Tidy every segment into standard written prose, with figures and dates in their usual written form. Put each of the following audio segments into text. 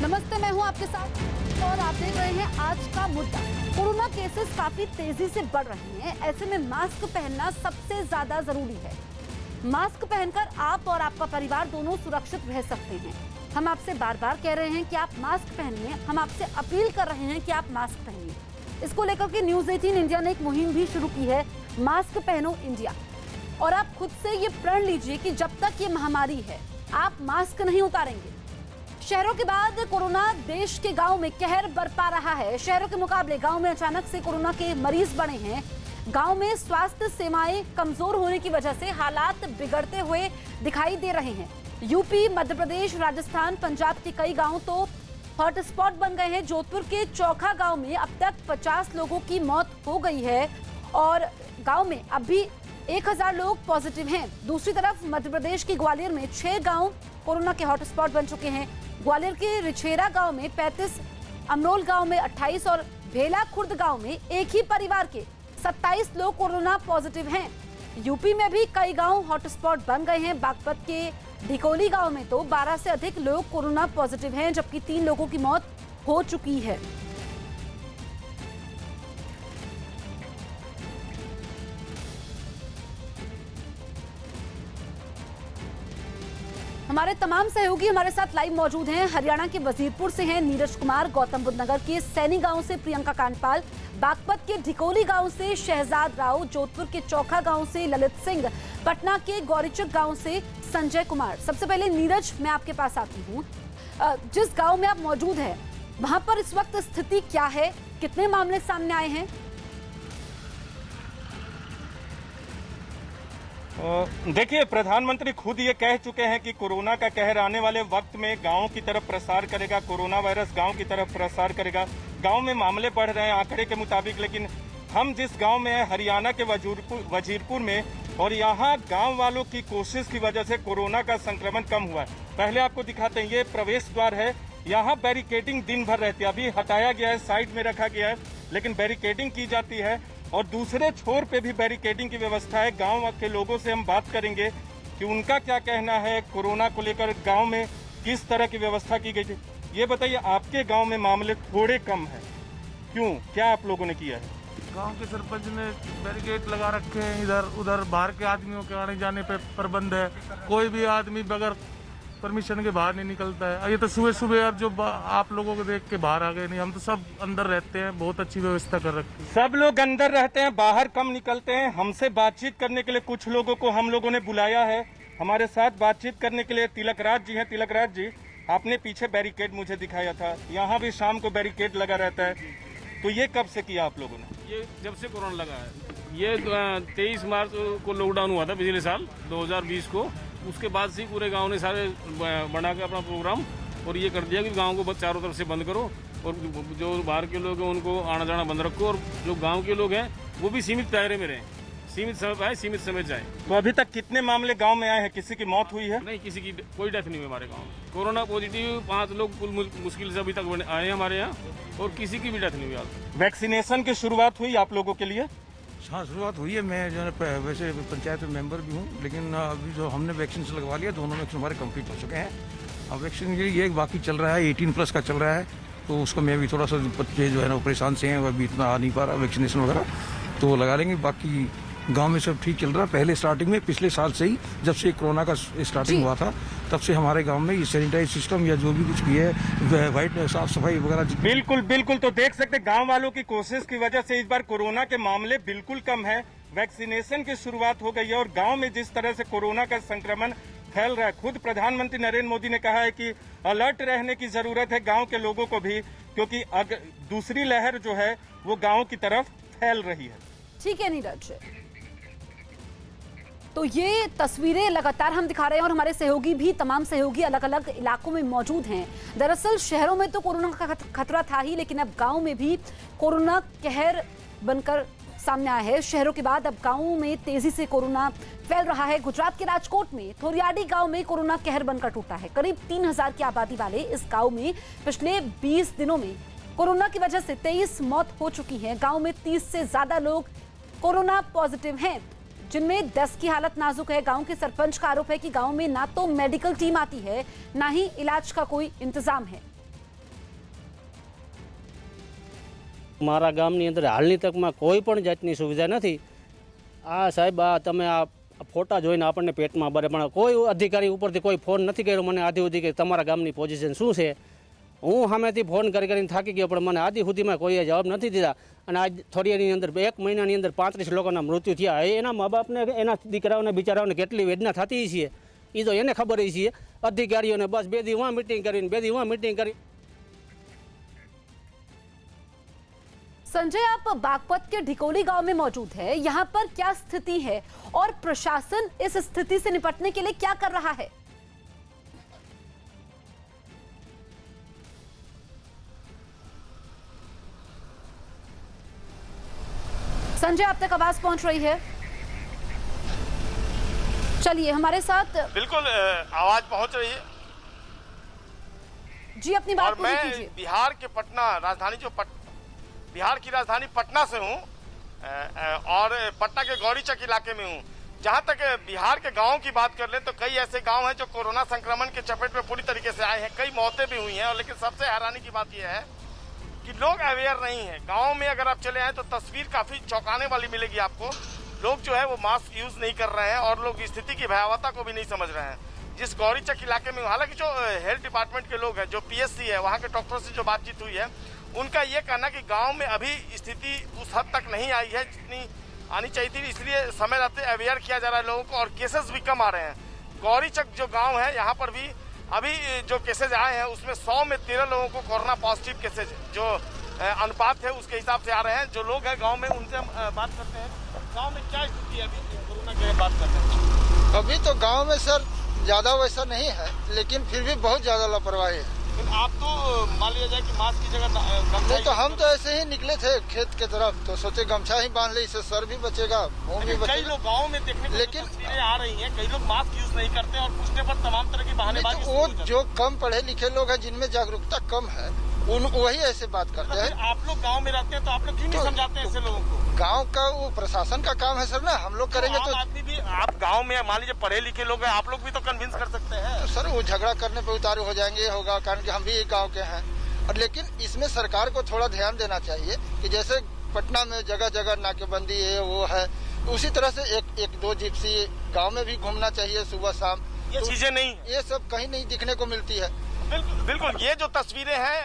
नमस्ते, मैं हूं आपके साथ और आप देख रहे हैं आज का मुद्दा। कोरोना केसेस काफी तेजी से बढ़ रहे हैं, ऐसे में मास्क पहनना सबसे ज्यादा जरूरी है। मास्क पहनकर आप और आपका परिवार दोनों सुरक्षित रह सकते हैं। हम आपसे बार बार कह रहे हैं कि आप मास्क पहनिए, हम आपसे अपील कर रहे हैं कि आप मास्क पहनिए। इसको लेकर के न्यूज 18 इंडिया ने एक मुहिम भी शुरू की है, मास्क पहनो इंडिया। और आप खुद से ये प्रण लीजिए कि जब तक ये महामारी है आप मास्क नहीं उतारेंगे। शहरों के बाद कोरोना देश के गांव में कहर बरपा रहा है। शहरों के मुकाबले गांव में अचानक से कोरोना के मरीज बढ़े हैं। गांव में स्वास्थ्य सेवाएं कमजोर होने की वजह से हालात बिगड़ते हुए दिखाई दे रहे हैं। यूपी, मध्य प्रदेश, राजस्थान, पंजाब के कई गांव तो हॉटस्पॉट बन गए हैं। जोधपुर के चौखा गांव में अब तक 50 लोगों की मौत हो गई है और गांव में अभी 1000 लोग पॉजिटिव हैं। दूसरी तरफ मध्य प्रदेश के ग्वालियर में 6 गांव कोरोना के हॉटस्पॉट बन चुके हैं। ग्वालियर के रिछेरा गांव में 35, अमरोल गांव में 28 और भेला खुर्द गांव में एक ही परिवार के 27 लोग कोरोना पॉजिटिव हैं। यूपी में भी कई गांव हॉटस्पॉट बन गए हैं। बागपत के ढिकोली गांव में तो 12 से अधिक लोग कोरोना पॉजिटिव हैं, जबकि 3 लोगों की मौत हो चुकी है। हमारे तमाम सहयोगी हमारे साथ लाइव मौजूद हैं। हरियाणा के वजीरपुर से हैं नीरज कुमार, गौतम बुद्ध नगर के सैनी गांव से प्रियंका कांडपाल, बागपत के ढिकोली गांव से शहजाद राव, जोधपुर के चौखा गांव से ललित सिंह, पटना के गौरीचक गांव से संजय कुमार। सबसे पहले नीरज, मैं आपके पास आती हूँ। जिस गाँव में आप मौजूद हैं वहां पर इस वक्त स्थिति क्या है, कितने मामले सामने आए हैं? देखिए, प्रधानमंत्री खुद ये कह चुके हैं कि कोरोना का कहर आने वाले वक्त में गांव की तरफ प्रसार करेगा, कोरोना वायरस गांव की तरफ प्रसार करेगा। गांव में मामले बढ़ रहे हैं आंकड़े के मुताबिक, लेकिन हम जिस गांव में हैं हरियाणा के वजीरपुर में, और यहाँ गांव वालों की कोशिश की वजह से कोरोना का संक्रमण कम हुआ है। पहले आपको दिखाते हैं, ये प्रवेश द्वार है। यहाँ बैरिकेडिंग दिन भर रहती है, अभी हटाया गया है, साइड में रखा गया है, लेकिन बैरिकेडिंग की जाती है। और दूसरे छोर पे भी बैरिकेडिंग की व्यवस्था है। गांव के लोगों से हम बात करेंगे कि उनका क्या कहना है कोरोना को लेकर, गांव में किस तरह की व्यवस्था की गई थी। ये बताइए, आपके गांव में मामले थोड़े कम हैं, क्यों, क्या आप लोगों ने किया है? गांव के सरपंच ने बैरिकेड लगा रखे हैं, इधर उधर बाहर के आदमियों के आने जाने पे प्रतिबंध है। कोई भी आदमी बगैर परमिशन के बाहर नहीं निकलता है। ये तो सुबह सुबह अब जो आप लोगों को देख के बाहर आ गए, नहीं हम तो सब अंदर रहते हैं, बहुत अच्छी व्यवस्था कर रखी है। सब लोग अंदर रहते हैं, बाहर कम निकलते हैं। हमसे बातचीत करने के लिए कुछ लोगों को हम लोगों ने बुलाया है हमारे साथ बातचीत करने के लिए। तिलकराज जी हैं। तिलकराज जी, आपने पीछे बैरिकेड मुझे दिखाया था, यहाँ भी शाम को बैरिकेड लगा रहता है, तो ये कब से किया आप लोगों ने? ये जब से कोरोना लगा है। ये 23 मार्च को लॉकडाउन हुआ था पिछले साल 2020 को। उसके बाद से पूरे गांव ने सारे बना के अपना प्रोग्राम और ये कर दिया कि गांव को चारों तरफ से बंद करो और जो बाहर के लोग हैं उनको आना जाना बंद रखो, और जो गांव के लोग हैं वो भी सीमित दायरे में रहें, सीमित समय पर आए, सीमित समय जाए। तो अभी तक कितने मामले गांव में आए हैं? किसी की मौत हुई है? नहीं, किसी की कोई डेथ नहीं हुई हमारे गाँव में। कोरोना पॉजिटिव 5 लोग कुल मुश्किल से अभी तक आए हैं हमारे यहाँ, और किसी की भी डेथ नहीं हुई आज। वैक्सीनेशन की शुरुआत हुई आप लोगों के लिए? हाँ, शुरुआत हुई है। मैं जो है वैसे पंचायत में मेंबर भी हूँ, लेकिन अभी जो हमने वैक्सीन से लगवा लिया, दोनों वैक्सीन हमारे कंप्लीट हो चुके हैं। अब वैक्सीन के लिए ये बाकी चल रहा है, 18+ का चल रहा है, तो उसको मैं भी थोड़ा सा बच्चे जो है ना परेशान से हैं, वह भी इतना आ नहीं पा रहा वैक्सीनेशन वगैरह, तो लगा लेंगे। बाकी गांव में सब ठीक चल रहा है। पहले स्टार्टिंग में पिछले साल से ही, जब से कोरोना का स्टार्टिंग हुआ था, तब से हमारे गांव में ये सैनिटाइज सिस्टम या जो भी कुछ किया है, वाइट साफ सफाई वगैरह। बिल्कुल बिल्कुल। तो देख सकते गांव वालों की कोशिश की वजह से इस बार कोरोना के मामले बिल्कुल कम है। वैक्सीनेशन की शुरुआत हो गई है और गांव में जिस तरह से कोरोना का संक्रमण फैल रहा है, खुद प्रधानमंत्री नरेंद्र मोदी ने कहा है कि अलर्ट रहने की जरूरत है गांव के लोगों को भी, क्योंकि दूसरी लहर जो है वो गांव की तरफ फैल रही है। ठीक है नीरज, तो ये तस्वीरें लगातार हम दिखा रहे हैं और हमारे सहयोगी भी, तमाम सहयोगी अलग अलग इलाकों में मौजूद हैं। दरअसल शहरों में तो कोरोना का खतरा था ही, लेकिन अब गांव में भी कोरोना कहर बनकर सामने आया है। शहरों के बाद अब गांवों में तेजी से कोरोना फैल रहा है। गुजरात के राजकोट में थोरियाडी गांव में कोरोना कहर बनकर टूटा है। करीब 3000 की आबादी वाले इस गांव में पिछले 20 दिनों में कोरोना की वजह से 23 मौत हो चुकी है। गांव में 30 से ज्यादा लोग कोरोना पॉजिटिव हैं, जिनमें 10 की हालत नाजुक है। गांव के सरपंच का आरोप है कि गांव में ना तो मेडिकल टीम आती है, ना ही इलाज का कोई इंतजाम है। મારા ગામની અંદર હાલની તકમાં કોઈ પણ જાતની સુવિધા નથી. આ સાહેબ આ તમે આ ફોટા જોઈને આપણને પેટમાં બરે, પણ કોઈ અધિકારી ઉપરથી કોઈ ફોન નથી કર્યો મને આદિ સુધી કે તમારા ગામની પોઝિશન શું છે. હું સામેથી ફોન કરીને થાકી ગયો, પણ મને આદિ સુધીમાં કોઈએ જવાબ નથી દીધા. અને આજ થોડીની અંદર 1 મહિનાની અંદર 35 લોકોના મૃત્યુ થયા. એના મા બાપને એના દીકરાઓને બિચારાઓને કેટલી વેદના થતી છે એ તો એને ખબર છે. અધિકારીઓને બસ 2 દી વहाँ મીટિંગ કરીને 2 દી वहाँ मीटिंग કરી. संजय, आप बागपत के ढिकोली गांव में मौजूद है, यहाँ पर क्या स्थिति है और प्रशासन इस स्थिति से निपटने के लिए क्या कर रहा है? संजय, आप तक आवाज पहुंच रही है? चलिए हमारे साथ। बिल्कुल आवाज पहुंच रही है जी, अपनी बात और पूरी मैं कीजिए। बिहार के पटना राजधानी बिहार की राजधानी पटना से हूं और पटना के गौरीचक इलाके में हूं। जहां तक बिहार के गांवों की बात कर ले तो कई ऐसे गांव हैं जो कोरोना संक्रमण के चपेट में पूरी तरीके से आए हैं। कई मौतें भी हुई हैं और लेकिन सबसे हैरानी की बात यह है कि लोग अवेयर नहीं है। गाँव में अगर आप चले आए तो तस्वीर काफी चौंकाने वाली मिलेगी आपको। लोग जो है वो मास्क यूज नहीं कर रहे हैं और लोग स्थिति की भयावहता को भी नहीं समझ रहे हैं। जिस गौरीचक इलाके में, हालांकि जो हेल्थ डिपार्टमेंट के लोग हैं, जो पीएससी है, वहाँ के डॉक्टरों से जो बातचीत हुई है, उनका ये कहना कि गांव में अभी स्थिति उस हद तक नहीं आई है जितनी आनी चाहिए थी। इसलिए समय रहते अवेयर किया जा रहा है लोगों को और केसेस भी कम आ रहे हैं। गौरीचक जो गाँव है, यहाँ पर भी अभी जो केसेज आए हैं उसमें 100 में 13 लोगों को कोरोना पॉजिटिव केसेज जो अनुपात है उसके हिसाब से आ रहे हैं। जो लोग हैं गांव में उनसे हम बात करते हैं। गांव में क्या स्थिति है अभी कोरोना की बात करते हैं? अभी तो गांव में सर ज्यादा वैसा नहीं है, लेकिन फिर भी बहुत ज्यादा लापरवाही है। आप तो मान लिया जाए कि मास्क की जगह नहीं तो हम तो ऐसे ही निकले थे खेत के तरफ, तो सोचे गमछा ही बांध ले, इससे सर भी बचेगा, मुंह भी कई बचेगा। लोग गांव में देखने को लेकिन तस्वीरें आ रही हैं, कई लोग मास्क यूज नहीं करते और पूछने पर तमाम तरह की बहानेबाजी नहीं तो वो जो कम पढ़े लिखे लोग हैं, जिनमें जागरूकता कम है, वही ऐसे बात करते हैं। आप लोग गांव में रहते हैं तो आप लोग क्यों नहीं समझाते ऐसे लोगों को? गांव का वो प्रशासन का काम है सर ना, हम लोग करेंगे तो आदमी भी, आप गांव में मान लीजिए पढ़े लिखे लोग हैं, आप लोग भी तो कन्विंस कर सकते हैं। सर वो झगड़ा करने पे उतारू हो जाएंगे, होगा, कारण कि हम भी एक गाँव के हैं। और लेकिन इसमें सरकार को थोड़ा ध्यान देना चाहिए कि जैसे पटना में जगह जगह नाकेबंदी है वो है, उसी तरह से एक 2 जिप्सी गांव में भी घूमना चाहिए सुबह शाम। ये चीजें नहीं, ये सब कहीं नहीं दिखने को मिलती है। बिल्कुल बिल्कुल। ये जो तस्वीरें हैं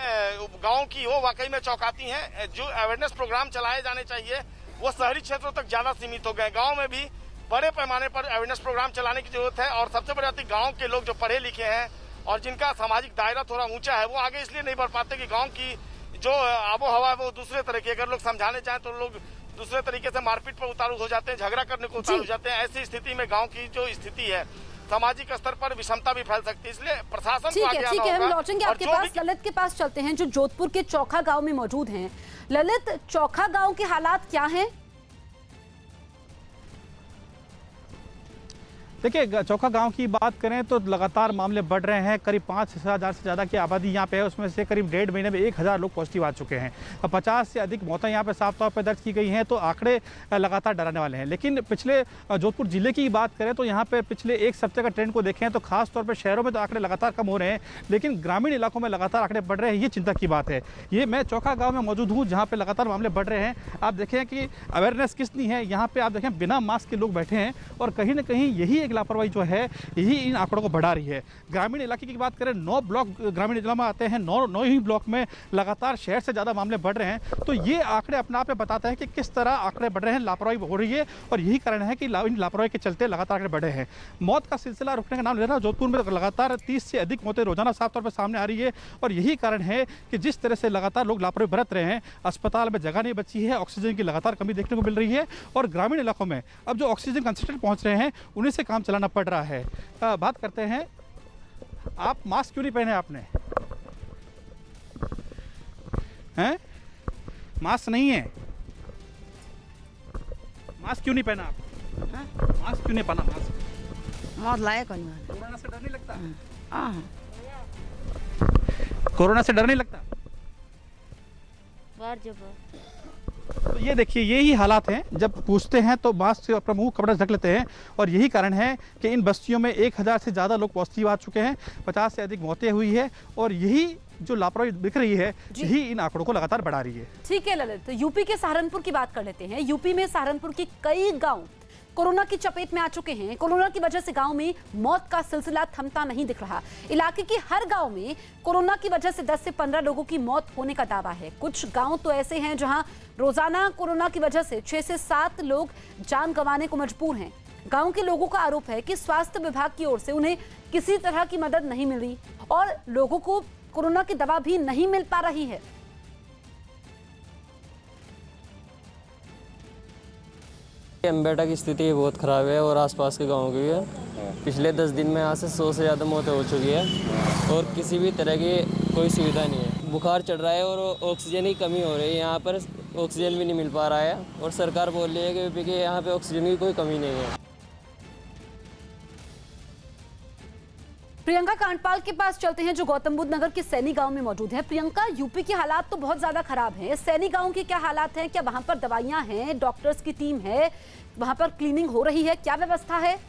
गांव की वो वाकई में चौंकाती हैं। जो अवेयरनेस प्रोग्राम चलाए जाने चाहिए वो शहरी क्षेत्रों तक ज्यादा सीमित हो गए। गांव में भी बड़े पैमाने पर अवेयरनेस प्रोग्राम चलाने की जरूरत है। और सबसे बड़ी बात, गांव के लोग जो पढ़े लिखे हैं और जिनका सामाजिक दायरा थोड़ा ऊंचा है, वो आगे इसलिए नहीं बढ़ पाते कि गांव की जो आबो हवा है वो दूसरे तरह की। अगर लोग समझाने चाहें तो लोग दूसरे तरीके से मारपीट पर उतारू हो जाते हैं, झगड़ा करने को उतारू हो जाते हैं। ऐसी स्थिति में गांव की जो स्थिति है, सामाजिक स्तर पर विषमता भी फैल सकती है। इसलिए प्रशासन को आगे आना ठीक है, हम होगा। लौटेंगे और आपके जो पास। भी- ललित के पास चलते हैं, जो जोधपुर के चौखा गांव में मौजूद हैं। ललित, चौखा गांव के हालात क्या हैं? देखिए, चौखा गांव की बात करें तो लगातार मामले बढ़ रहे हैं। करीब 5,000 से ज़्यादा की आबादी यहाँ पे है, उसमें से करीब 1.5 महीने में 1,000 लोग पॉजिटिव आ चुके हैं। 50 से अधिक मौतें यहाँ पे साफ तौर पे दर्ज की गई हैं, तो आंकड़े लगातार डराने वाले हैं। लेकिन पिछले जोधपुर जिले की बात करें तो यहाँ पे पिछले एक सप्ताह का ट्रेंड को देखें तो खास तौर पर शहरों में तो आंकड़े लगातार कम हो रहे हैं, लेकिन ग्रामीण इलाकों में लगातार आंकड़े बढ़ रहे हैं। ये चिंता की बात है। ये मैं चौखा गाँव में मौजूद हूँ, जहाँ पे लगातार मामले बढ़ रहे हैं। आप देखें कि अवेयरनेस कितनी है यहाँ पे। आप देखें बिना मास्क के लोग बैठे हैं और कहीं ना कहीं यही एक लापरवाही जो है यही इन आंकड़ों को बढ़ा रही है। ग्रामीण इलाके की बात करें, 9 ब्लॉक ग्रामीण जिला में आते हैं, 9 ही ब्लॉक में लगातार शहर से ज़्यादा मामले बढ़ रहे हैं। तो ये आंकड़े अपने आप में बताते हैं कि किस तरह आंकड़े बढ़ रहे हैं, लापरवाही हो रही है और यही कारण है कि इन लापरवाही के चलते लगातार आंकड़े बढ़े हैं। मौत का सिलसिला रुकने का नाम ले रहा है। जोधपुर में लगातार 30 से अधिक मौतें रोजाना साफ तौर पर सामने आ रही है और यही कारण है कि जिस तरह से लगातार लोग लापरवाही बरत रहे हैं, अस्पताल में जगह नहीं बची है, ऑक्सीजन की लगातार कमी देखने को मिल रही है और ग्रामीण इलाकों में अब जो ऑक्सीजन कंसंट्रेटर पहुंच रहे हैं उन्हीं से काम चलाना पड़ रहा है। बात करते हैं, आप मास्क क्यों नहीं पहने आपने? हैं? मास्क नहीं है, मास्क क्यों नहीं पहना आप? मास्क क्यों नहीं पहना? मौत लायक होने वाला। कोरोना से डर नहीं लगता? हाँ, कोरोना से डर नहीं लगता? तो ये देखिए यही हालात हैं, जब पूछते हैं तो मास्क से अपना मुंह कपड़े ढक लेते हैं और यही कारण है कि इन बस्तियों में 1000 से ज़्यादा लोग पॉजिटिव आ चुके हैं, 50 से अधिक मौतें हुई है और यही जो लापरवाही दिख रही है यही इन आंकड़ों को लगातार बढ़ा रही है। ठीक है ललित, तो यूपी के सहारनपुर की बात कर लेते हैं। यूपी में सहारनपुर के कई गांव कोरोना की चपेट में आ चुके हैं। कोरोना की वजह से गांव में मौत का सिलसिला थमता नहीं दिख रहा। इलाके के हर गांव में कोरोना की वजह से 10 से 15 लोगों की मौत होने का दावा है। कुछ गांव तो ऐसे हैं जहां रोजाना कोरोना की वजह से 6 से 7 लोग जान गंवाने को मजबूर हैं। गांव के लोगों का आरोप है कि स्वास्थ्य विभाग की ओर से उन्हें किसी तरह की मदद नहीं मिल रही और लोगों को कोरोना की दवा भी नहीं मिल पा रही है। अम्बेटा की स्थिति बहुत ख़राब है और आसपास के गांवों की है। पिछले 10 दिन में यहाँ से 100 से ज़्यादा मौतें हो चुकी है और किसी भी तरह की कोई सुविधा नहीं है। बुखार चढ़ रहा है और ऑक्सीजन की कमी हो रही है। यहाँ पर ऑक्सीजन भी नहीं मिल पा रहा है और सरकार बोल रही है कि यूपी के यहाँ पे ऑक्सीजन की कोई कमी नहीं है। प्रियंका कांडपाल के पास चलते हैं जो गौतम बुद्ध नगर के सैनी गांव में मौजूद है। प्रियंका, यूपी के हालात तो बहुत ज्यादा खराब हैं। सैनी गांव के क्या हालात हैं? क्या वहां पर दवाइयां हैं, डॉक्टर्स की टीम है, वहां पर क्लीनिंग हो रही है, क्या व्यवस्था है?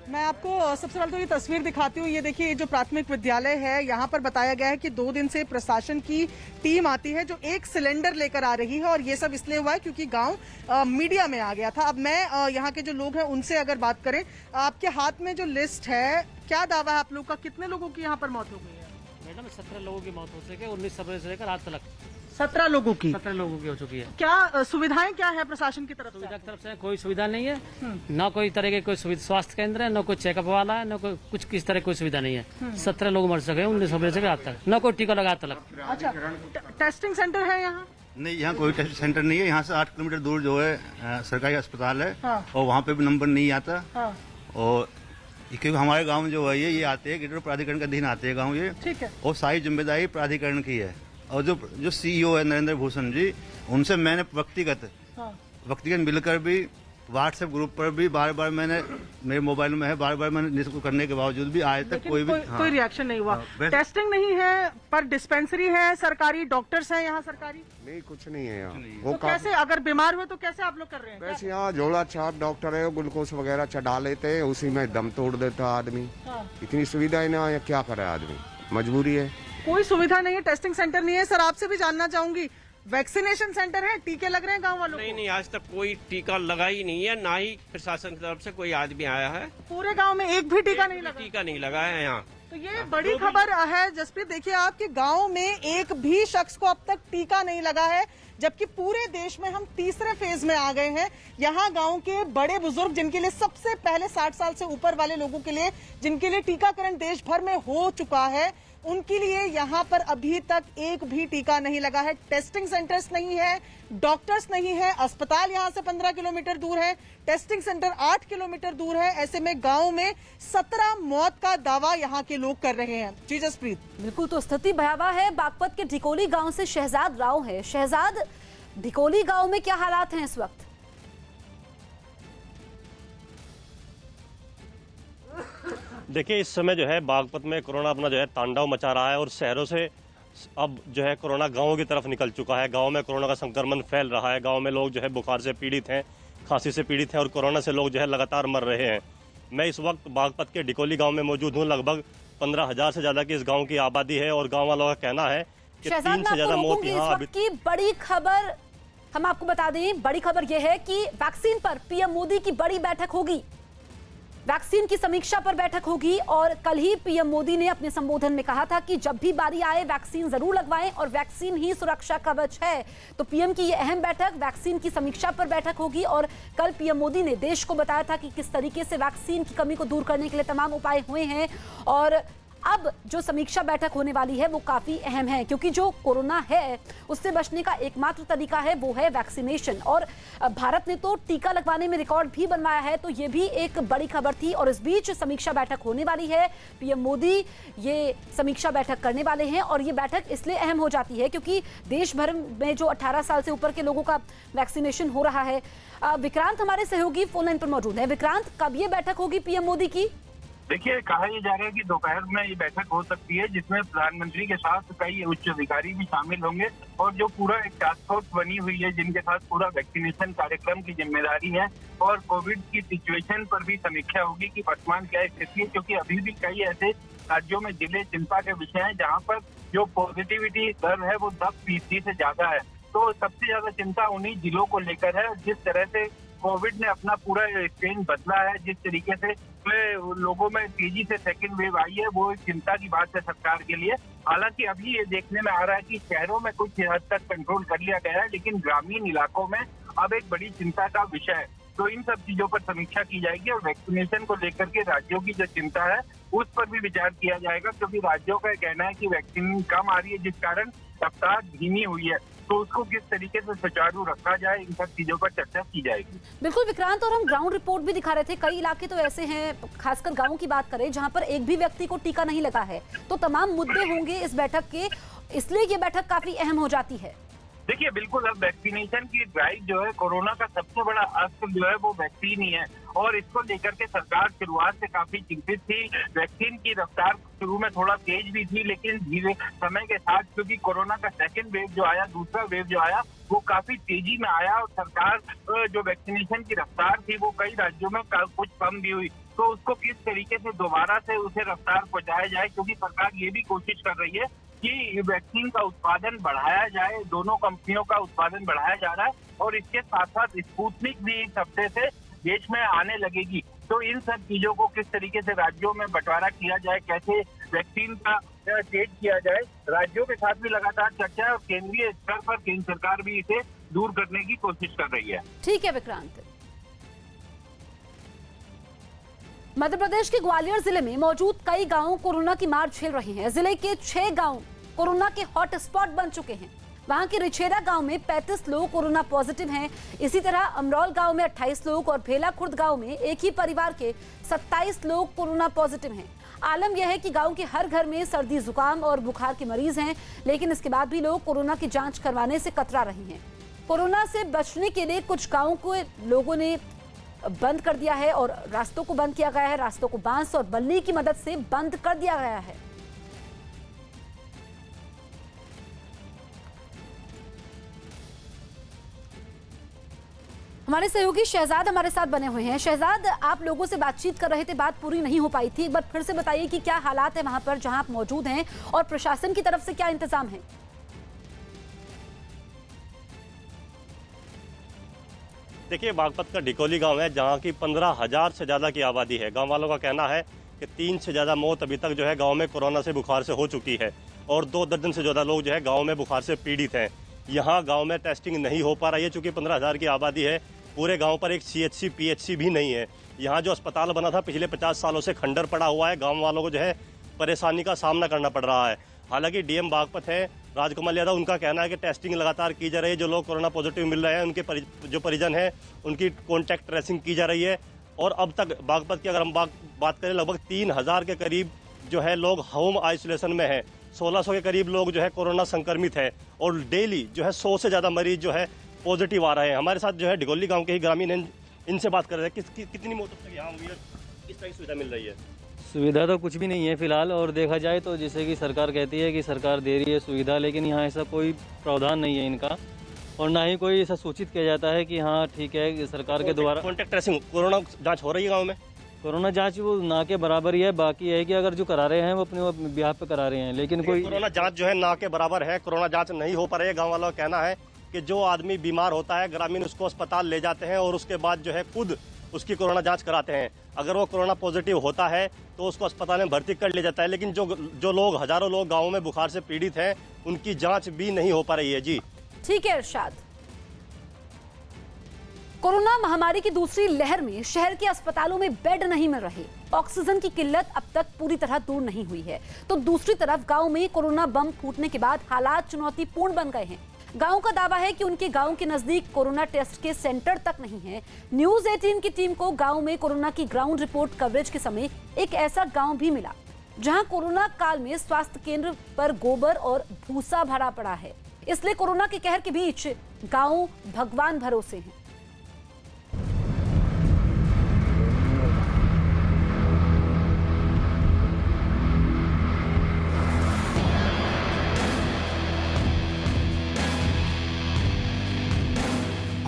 मैं आपको सबसे पहले तो ये तस्वीर दिखाती हूँ। ये देखिए, ये जो प्राथमिक विद्यालय है, यहाँ पर बताया गया है कि 2 दिन से प्रशासन की टीम आती है जो 1 सिलेंडर लेकर आ रही है और ये सब इसलिए हुआ है क्योंकि गांव मीडिया में आ गया था। अब मैं यहाँ के जो लोग हैं उनसे अगर बात करें, आपके हाथ में जो लिस्ट है, क्या दावा है आप लोग का, कितने लोगों की यहाँ पर मौत हो गई है? मैडम 17 लोगों की मौत हो चुकी है, 19 फरवरी से लेकर आज तक 17 लोगों की। 17 लोगों की हो चुकी है। क्या सुविधाएं क्या है प्रशासन की तरफ से? सुविधा की तरफ से कोई सुविधा नहीं है, ना कोई तरह के कोई सुविधा स्वास्थ्य केंद्र है, ना कोई चेकअप वाला है, ना कोई कुछ किस तरह कोई सुविधा नहीं है। 17 लोग मर सके 19 फरवरी से आज तक, ना कोई टीका लगा तक। अच्छा, टेस्टिंग सेंटर है यहाँ? नहीं, यहाँ कोई टेस्ट सेंटर नहीं है। यहाँ से 8 किलोमीटर दूर जो है सरकारी अस्पताल है। हाँ। और वहाँ पे भी नंबर नहीं आता। हाँ। और क्योंकि हमारे गांव में जो है ये आते हैं गिरडोह प्राधिकरण के अधीन आते हैं गांव ये। ठीक है। और सारी जिम्मेदारी प्राधिकरण की है और जो सीईओ है नरेंद्र भूषण जी, उनसे मैंने व्यक्तिगत मिलकर भी व्हाट्सएप ग्रुप पर भी बार मैंने, मेरे मोबाइल में है, बार मैंने निष्कर्ष करने के बावजूद भी आज तक कोई रिएक्शन नहीं हुआ। टेस्टिंग नहीं है पर डिस्पेंसरी है, सरकारी डॉक्टर्स हैं यहाँ सरकारी? नहीं, कुछ नहीं है यहाँ। वो तो कैसे, अगर बीमार हुए तो कैसे आप लोग कर रहे हैं? वैसे यहाँ झोला छाप डॉक्टर है, ग्लूकोज वगैरह चढ़ा लेते हैं, उसी में दम तोड़ देता आदमी। इतनी सुविधाएं ना, क्या करे आदमी, मजबूरी है। कोई सुविधा नहीं है, टेस्टिंग सेंटर नहीं है। सर, आपसे भी जानना चाहूंगी, वैक्सीनेशन सेंटर है, टीके लग रहे हैं गांव वालों को? नहीं, आज तक कोई टीका लगा ही नहीं है, ना ही प्रशासन की तरफ से कोई आदमी आया है। पूरे गांव में एक भी टीका नहीं लगा? टीका नहीं लगा है यहाँ। तो ये बड़ी खबर है जसप्रीत। देखिए, आपके गांव में एक भी शख्स को अब तक टीका नहीं लगा है, जबकि पूरे देश में हम तीसरे फेज में आ गए हैं। यहाँ गांव के बड़े बुजुर्ग, जिनके लिए सबसे पहले 60 साल से ऊपर वाले लोगों के लिए, जिनके लिए टीकाकरण देश भर में हो चुका है, उनके लिए यहाँ पर अभी तक एक भी टीका नहीं लगा है। टेस्टिंग सेंटर्स नहीं है, डॉक्टर्स नहीं है, अस्पताल यहाँ से 15 किलोमीटर दूर है, टेस्टिंग सेंटर 8 किलोमीटर दूर है। ऐसे में गांव में 17 मौत का दावा यहाँ के लोग कर रहे हैं। जी जसप्रीत। बिल्कुल, तो स्थिति भयावह है। बागपत के ढिकोली गांव से शहजाद राव है। शहजाद, ढिकोली गांव में क्या हालात हैं इस वक्त? देखिए, इस समय जो है बागपत में कोरोना अपना जो है तांडव मचा रहा है और शहरों से अब जो है कोरोना गांवों की तरफ निकल चुका है। गांव में कोरोना का संक्रमण फैल रहा है। गांव में लोग जो है बुखार से पीड़ित हैं, खांसी से पीड़ित हैं और कोरोना से लोग जो है लगातार मर रहे हैं। मैं इस वक्त बागपत के ढिकोली गांव में मौजूद हूं। लगभग 15,000 से ज्यादा की इस गांव की आबादी है और गाँव वालों का कहना है कि 3 से ज्यादा मौत यहाँ अभी की बड़ी खबर हम आपको बता दें। बड़ी खबर यह है कि वैक्सीन पर पीएम मोदी की बड़ी बैठक होगी। वैक्सीन की समीक्षा पर बैठक होगी और कल ही पीएम मोदी ने अपने संबोधन में कहा था कि जब भी बारी आए वैक्सीन जरूर लगवाएं और वैक्सीन ही सुरक्षा कवच है। तो पीएम की यह अहम बैठक, वैक्सीन की समीक्षा पर बैठक होगी और कल पीएम मोदी ने देश को बताया था कि किस तरीके से वैक्सीन की कमी को दूर करने के लिए तमाम उपाय हुए हैं। और अब जो समीक्षा बैठक होने वाली है वो काफी अहम है, क्योंकि जो कोरोना है उससे बचने का एकमात्र तरीका है वो है वैक्सीनेशन। और भारत ने तो टीका लगवाने में रिकॉर्ड भी बनवाया है, तो ये भी एक बड़ी खबर थी। और इस बीच समीक्षा बैठक होने वाली है। पीएम मोदी ये समीक्षा बैठक करने वाले हैं और ये बैठक इसलिए अहम हो जाती है क्योंकि देश भर में जो 18 साल से ऊपर के लोगों का वैक्सीनेशन हो रहा है। विक्रांत हमारे सहयोगी फोन लाइन पर मौजूद है। विक्रांत, कब ये बैठक होगी पीएम मोदी की? देखिए, कहा यह जा रहा है कि दोपहर में ये बैठक हो सकती है जिसमें प्रधानमंत्री के साथ कई उच्च अधिकारी भी शामिल होंगे और जो पूरा एक टास्क फोर्स बनी हुई है जिनके साथ पूरा वैक्सीनेशन कार्यक्रम की जिम्मेदारी है और कोविड की सिचुएशन पर भी समीक्षा होगी कि वर्तमान क्या स्थिति है, क्योंकि अभी भी कई ऐसे राज्यों में जिले चिंता के विषय हैं जहाँ पर जो पॉजिटिविटी दर है वो 10% से ज्यादा है। तो सबसे ज्यादा चिंता उन्हीं जिलों को लेकर है। जिस तरह से कोविड ने अपना पूरा स्ट्रेन बदला है, जिस तरीके से लोगों में तेजी से सेकेंड वेव आई है, वो एक चिंता की बात है सरकार के लिए। हालांकि अभी ये देखने में आ रहा है कि शहरों में कुछ हद तक कंट्रोल कर लिया गया है, लेकिन ग्रामीण इलाकों में अब एक बड़ी चिंता का विषय है। तो इन सब चीजों पर समीक्षा की जाएगी और वैक्सीनेशन को लेकर के राज्यों की जो चिंता है उस पर भी विचार किया जाएगा, क्योंकि राज्यों का कहना है कि वैक्सीन कम आ रही है जिस कारण रफ्तार धीमी हुई है। तो उसको किस तरीके से सुचारू रखा जाए, इन सब चीजों पर चर्चा की जाएगी। बिल्कुल विक्रांत, और हम ग्राउंड रिपोर्ट भी दिखा रहे थे, कई इलाके तो ऐसे हैं, खासकर गांवों की बात करें, जहां पर एक भी व्यक्ति को टीका नहीं लगा है। तो तमाम मुद्दे होंगे इस बैठक के, इसलिए ये बैठक काफी अहम हो जाती है। देखिए, बिल्कुल अब वैक्सीनेशन की ड्राइव जो है, कोरोना का सबसे बड़ा अस्त्र जो है वो वैक्सीन ही है और इसको लेकर के सरकार शुरुआत से काफी चिंतित थी। वैक्सीन की रफ्तार शुरू में थोड़ा तेज भी थी, लेकिन धीरे समय के साथ क्योंकि कोरोना का सेकेंड वेव जो आया, दूसरा वेव जो आया, वो काफी तेजी में आया और सरकार जो वैक्सीनेशन की रफ्तार थी वो कई राज्यों में कुछ कम भी हुई। तो उसको किस तरीके से दोबारा से उसे रफ्तार पहुंचाया जाए, क्योंकि सरकार ये भी कोशिश कर रही है कि वैक्सीन का उत्पादन बढ़ाया जाए। दोनों कंपनियों का उत्पादन बढ़ाया जा रहा है और इसके साथ साथ स्पुतनिक भी इस हफ्ते से देश में आने लगेगी। तो इन सब चीजों को किस तरीके से राज्यों में बंटवारा किया जाए, कैसे वैक्सीन का तेज किया जाए, राज्यों के साथ भी लगातार चर्चा और केंद्रीय स्तर पर केंद्र सरकार भी इसे दूर करने की कोशिश कर रही है। ठीक है विक्रांत। मध्य प्रदेश के ग्वालियर जिले में मौजूद कई गांव कोरोना की मार झेल रहे हैं। जिले के 6 गांव कोरोना के हॉट स्पॉट बन चुके हैं। वहां के रिछेरा गांव में 35 लोग कोरोना पॉजिटिव हैं। इसी तरह अमरौल गांव में 28 लोग और भेला खुर्द गांव में एक ही परिवार के 27 लोग कोरोना पॉजिटिव हैं। आलम यह है कि गांव के हर घर में सर्दी जुकाम और बुखार के मरीज हैं, लेकिन इसके बाद भी लोग कोरोना की जांच करवाने से कतरा रहे हैं। कोरोना से बचने के लिए कुछ गांवों को लोगों ने बंद कर दिया है और रास्तों को बंद किया गया है। रास्तों को बांस और बल्ली की मदद से बंद कर दिया गया है। हमारे सहयोगी शहजाद हमारे साथ बने हुए हैं। शहजाद, आप लोगों से बातचीत कर रहे थे, बात पूरी नहीं हो पाई थी, एक बार फिर से बताइए कि क्या हालात है वहां पर जहां आप मौजूद हैं और प्रशासन की तरफ से क्या इंतजाम है? देखिए, बागपत का डिकोली गांव है जहां की 15,000 से ज़्यादा की आबादी है। गांव वालों का कहना है कि 3 से ज़्यादा मौत अभी तक जो है गांव में कोरोना से बुखार से हो चुकी है और 2 दर्जन से ज़्यादा लोग जो है गांव में बुखार से पीड़ित हैं। यहाँ गांव में टेस्टिंग नहीं हो पा रही है, चूँकि 15,000 की आबादी है। पूरे गांव पर एक CHC PHC भी नहीं है। यहाँ जो अस्पताल बना था पिछले 50 सालों से खंडर पड़ा हुआ है। गाँव वालों को जो है परेशानी का सामना करना पड़ रहा है। हालांकि DM बागपत है राजकमल यादव, उनका कहना है कि टेस्टिंग लगातार की जा रही है। जो लोग कोरोना पॉजिटिव मिल रहे हैं उनके जो परिजन हैं उनकी कॉन्टैक्ट ट्रेसिंग की जा रही है। और अब तक बागपत की अगर हम बात करें, लगभग 3,000 के करीब जो है लोग होम आइसोलेशन में हैं। 1600 के करीब लोग जो है कोरोना संक्रमित है और डेली जो है 100 से ज़्यादा मरीज जो है पॉजिटिव आ रहे हैं। हमारे साथ जो है डिगोली गांव के ही ग्रामीण हैं, इनसे बात कर रहे हैं कितनी मौत तक यहाँ हुई है, किस तरह की सुविधा मिल रही है? सुविधा तो कुछ भी नहीं है फिलहाल, और देखा जाए तो जैसे कि सरकार कहती है कि सरकार दे रही है सुविधा, लेकिन यहाँ ऐसा कोई प्रावधान नहीं है इनका और ना ही कोई ऐसा सूचित किया जाता है कि हाँ ठीक है सरकार के द्वारा कॉन्टैक्ट ट्रेसिंग कोरोना जाँच हो रही है गाँव में। कोरोना जांच वो ना के बराबर ही है। बाकी है कि अगर जो करा रहे हैं वो अपने बिहार पे करा रहे हैं, लेकिन कोई कोरोना जांच जो है ना के बराबर है। कोरोना जांच नहीं हो पा रही है। गांव वालों का कहना है कि जो आदमी बीमार होता है ग्रामीण उसको अस्पताल ले जाते हैं और उसके बाद जो है खुद उसकी कोरोना जांच कराते हैं। अगर वो कोरोना पॉजिटिव होता है तो उसको अस्पताल में भर्ती कर लिया जाता है, लेकिन जो लोग हजारों लोग गाँव में बुखार से पीड़ित हैं उनकी जाँच भी नहीं हो पा रही है। जी ठीक है इरशाद। कोरोना महामारी की दूसरी लहर में शहर के अस्पतालों में बेड नहीं मिल रहे, ऑक्सीजन की किल्लत अब तक पूरी तरह दूर नहीं हुई है, तो दूसरी तरफ गांव में कोरोना बम फूटने के बाद हालात चुनौतीपूर्ण बन गए हैं। गांव का दावा है कि उनके गांव के नजदीक कोरोना टेस्ट के सेंटर तक नहीं है। न्यूज 18 की टीम को गांव में कोरोना की ग्राउंड रिपोर्ट कवरेज के समय एक ऐसा गांव भी मिला जहां कोरोना काल में स्वास्थ्य केंद्र पर गोबर और भूसा भरा पड़ा है। इसलिए कोरोना के कहर के बीच गांव भगवान भरोसे हैं।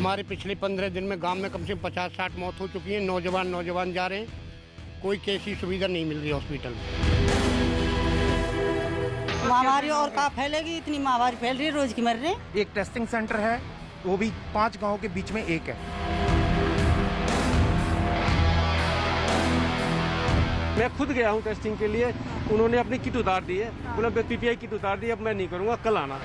हमारे पिछले 15 दिन में गांव में कम से कम 50-60 मौत हो चुकी है। नौजवान जा रहे हैं, कोई कैसी सुविधा नहीं मिल रही हॉस्पिटल में। महामारी और कहाँ फैलेगी, इतनी महामारी फैल रही है, रोज की मर रहे हैं। एक टेस्टिंग सेंटर है, वो भी 5 गांव के बीच में एक है। मैं खुद गया हूँ टेस्टिंग के लिए, उन्होंने अपनी किट उतार दी है, उन्होंने पीपीआई किट उतार दी है। अब मैं नहीं करूँगा, कल आना।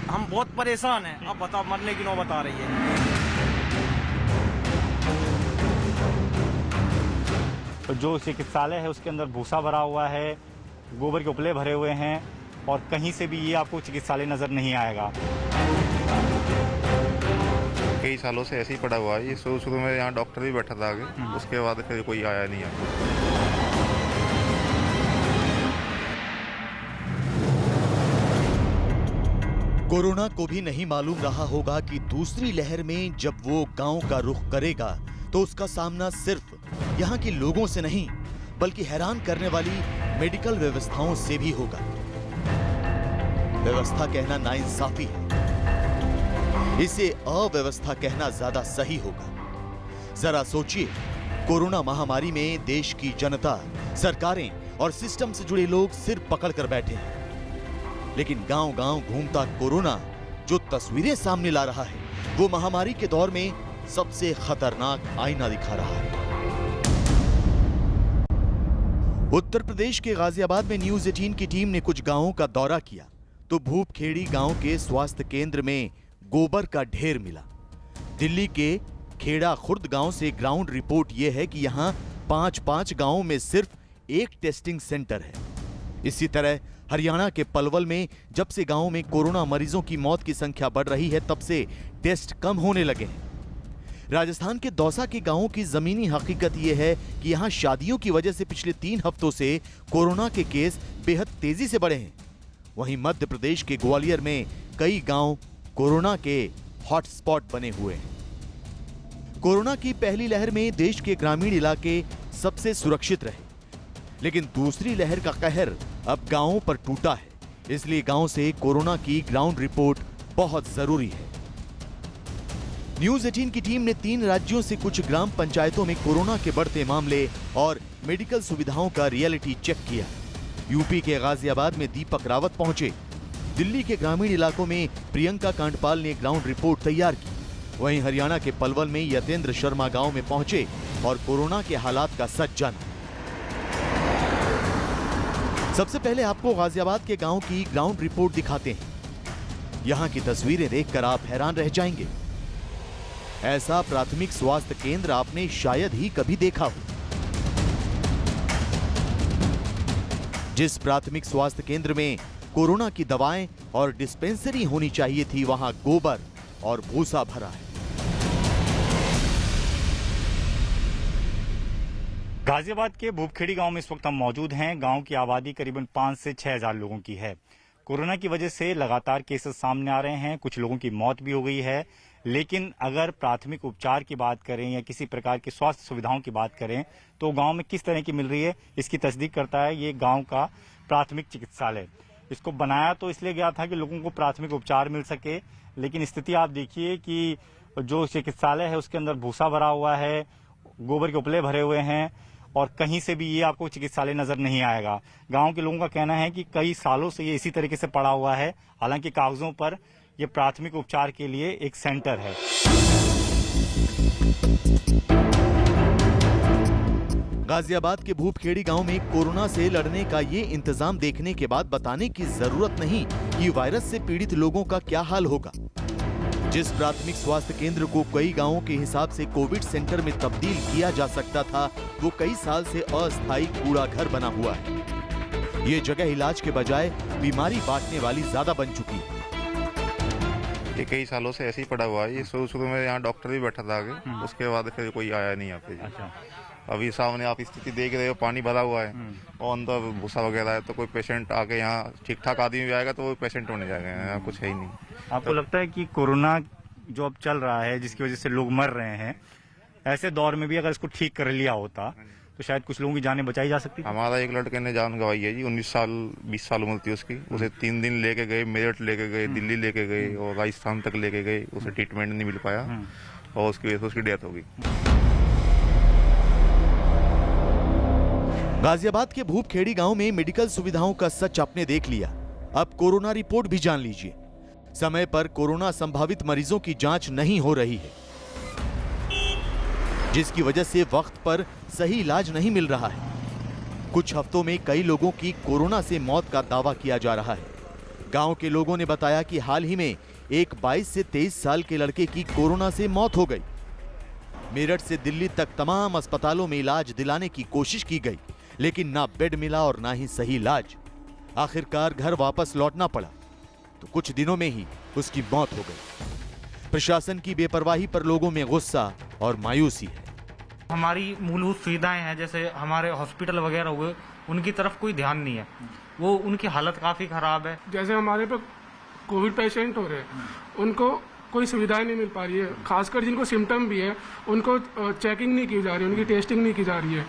हम बहुत परेशान हैं। अब बताओ, मरने की नौबत आ रही है। तो जो चिकित्सालय है उसके अंदर भूसा भरा हुआ है, गोबर के उपले भरे हुए हैं और कहीं से भी ये आपको चिकित्सालय नजर नहीं आएगा। कई सालों से ऐसे ही पड़ा हुआ है। ये शुरू में यहाँ डॉक्टर भी बैठा था आगे, उसके बाद फिर कोई आया नहीं है। कोरोना को भी नहीं मालूम रहा होगा कि दूसरी लहर में जब वो गांव का रुख करेगा तो उसका सामना सिर्फ यहाँ के लोगों से नहीं बल्कि हैरान करने वाली मेडिकल व्यवस्थाओं से भी होगा। व्यवस्था कहना नाइंसाफी है, इसे अव्यवस्था कहना ज्यादा सही होगा। जरा सोचिए, कोरोना महामारी में देश की जनता, सरकारें और सिस्टम से जुड़े लोग सिर पकड़कर बैठे हैं, लेकिन गांव-गांव घूमता कोरोना जो तस्वीरें सामने ला रहा है वो महामारी के दौर में सबसे खतरनाक आईना दिखा रहा है। उत्तर प्रदेश के गाजियाबाद में न्यूज 18 की टीम ने कुछ गांवों का दौरा किया तो भूपखेड़ी गांव के स्वास्थ्य केंद्र में गोबर का ढेर मिला। दिल्ली के खेड़ा खुर्द गांव से ग्राउंड रिपोर्ट यह है कि यहां 5-5 गांवों में सिर्फ एक टेस्टिंग सेंटर है। इसी तरह हरियाणा के पलवल में जब से गांव में कोरोना मरीजों की मौत की संख्या बढ़ रही है तब से टेस्ट कम होने लगे हैं। राजस्थान के दौसा के गांवों की जमीनी हकीकत यह है कि यहां शादियों की वजह से पिछले 3 हफ्तों से कोरोना के केस बेहद तेजी से बढ़े हैं। वहीं मध्य प्रदेश के ग्वालियर में कई गांव कोरोना के हॉटस्पॉट बने हुए हैं। कोरोना की पहली लहर में देश के ग्रामीण इलाके सबसे सुरक्षित रहे, लेकिन दूसरी लहर का कहर अब गांवों पर टूटा है। इसलिए गांव से कोरोना की ग्राउंड रिपोर्ट बहुत जरूरी है। न्यूज 18 की टीम ने 3 राज्यों से कुछ ग्राम पंचायतों में कोरोना के बढ़ते मामले और मेडिकल सुविधाओं का रियलिटी चेक किया। यूपी के गाजियाबाद में दीपक रावत पहुंचे। दिल्ली के ग्रामीण इलाकों में प्रियंका कांडपाल ने ग्राउंड रिपोर्ट तैयार की। वहीं हरियाणा के पलवल में यतेंद्र शर्मा गांव में पहुंचे और कोरोना के हालात का सच जाना। सबसे पहले आपको गाजियाबाद के गांव की ग्राउंड रिपोर्ट दिखाते हैं। यहां की तस्वीरें देखकर आप हैरान रह जाएंगे। ऐसा प्राथमिक स्वास्थ्य केंद्र आपने शायद ही कभी देखा हो। जिस प्राथमिक स्वास्थ्य केंद्र में कोरोना की दवाएं और डिस्पेंसरी होनी चाहिए थी, वहां गोबर और भूसा भरा है। गाजियाबाद के भूपखेड़ी गांव में इस वक्त हम मौजूद हैं। गांव की आबादी करीबन 5 से 6 हजार लोगों की है। कोरोना की वजह से लगातार केसेस सामने आ रहे हैं, कुछ लोगों की मौत भी हो गई है। लेकिन अगर प्राथमिक उपचार की बात करें या किसी प्रकार की स्वास्थ्य सुविधाओं की बात करें तो गांव में किस तरह की मिल रही है, इसकी तस्दीक करता है ये गांव का प्राथमिक चिकित्सालय। इसको बनाया तो इसलिए गया था कि लोगों को प्राथमिक उपचार मिल सके, लेकिन स्थिति आप देखिए कि जो चिकित्सालय है उसके अंदर भूसा भरा हुआ है, गोबर के उपले भरे हुए हैं और कहीं से भी ये आपको चिकित्सालय नजर नहीं आएगा। गांव के लोगों का कहना है कि कई सालों से ये इसी तरीके से पड़ा हुआ है। हालांकि कागजों पर ये प्राथमिक उपचार के लिए एक सेंटर है। गाजियाबाद के भूपखेड़ी गांव में कोरोना से लड़ने का ये इंतजाम देखने के बाद बताने की जरूरत नहीं कि वायरस से पीड़ित लोगों का क्या हाल होगा। जिस प्राथमिक स्वास्थ्य केंद्र को कई गांवों के हिसाब से कोविड सेंटर में तब्दील किया जा सकता था, वो कई साल से अस्थायी कूड़ा घर बना हुआ है। ये जगह इलाज के बजाय बीमारी बांटने वाली ज्यादा बन चुकी है। ये कई सालों से ऐसे ही पड़ा हुआ है। ये शुरू में यहाँ डॉक्टर भी बैठा था आगे, उसके बाद फिर कोई आया नहीं यहाँ पे। अच्छा। अभी सामने आप स्थिति देख रहे हो, पानी भरा हुआ है और अंदर भूसा वगैरह है, तो कोई पेशेंट आके यहाँ ठीक ठाक आदमी भी आएगा तो वो पेशेंट होने जाएगा, यहाँ कुछ है ही नहीं। आपको लगता है कि कोरोना जो अब चल रहा है जिसकी वजह से लोग मर रहे हैं, ऐसे दौर में भी अगर इसको ठीक कर लिया होता तो शायद कुछ लोगों की जानें बचाई जा सकती। हमारा एक लड़के ने जान गंवाई है जी, 19 साल 20 साल उम्र थी उसकी। उसे 3 दिन लेके गए, मेरठ लेके गए, दिल्ली लेके गए और राजस्थान तक लेके गए, उसे ट्रीटमेंट नहीं मिल पाया और उसकी वजह से उसकी डेथ हो गई। गाजियाबाद के भूपखेड़ी गांव में मेडिकल सुविधाओं का सच आपने देख लिया। अब कोरोना रिपोर्ट भी जान लीजिए। समय पर कोरोना संभावित मरीजों की जांच नहीं हो रही है, जिसकी वजह से वक्त पर सही इलाज नहीं मिल रहा है। कुछ हफ्तों में कई लोगों की कोरोना से मौत का दावा किया जा रहा है। गांव के लोगों ने बताया कि हाल ही में एक 22 से 23 साल के लड़के की कोरोना से मौत हो गई। मेरठ से दिल्ली तक तमाम अस्पतालों में इलाज दिलाने की कोशिश की गई, लेकिन ना बेड मिला और ना ही सही इलाज। आखिरकार घर वापस लौटना पड़ा तो कुछ दिनों में ही उसकी मौत हो गई। प्रशासन की बेपरवाही पर लोगों में गुस्सा और मायूसी है। हमारी मूलभूत सुविधाएं हैं, जैसे हमारे हॉस्पिटल वगैरह हुए, उनकी तरफ कोई ध्यान नहीं है। वो उनकी हालत काफी खराब है। जैसे हमारे पे कोविड पेशेंट हो रहे हैं, उनको कोई सुविधाएं नहीं मिल पा रही है। खासकर जिनको सिम्टम भी है उनको चेकिंग नहीं की जा रही है, उनकी टेस्टिंग नहीं की जा रही है।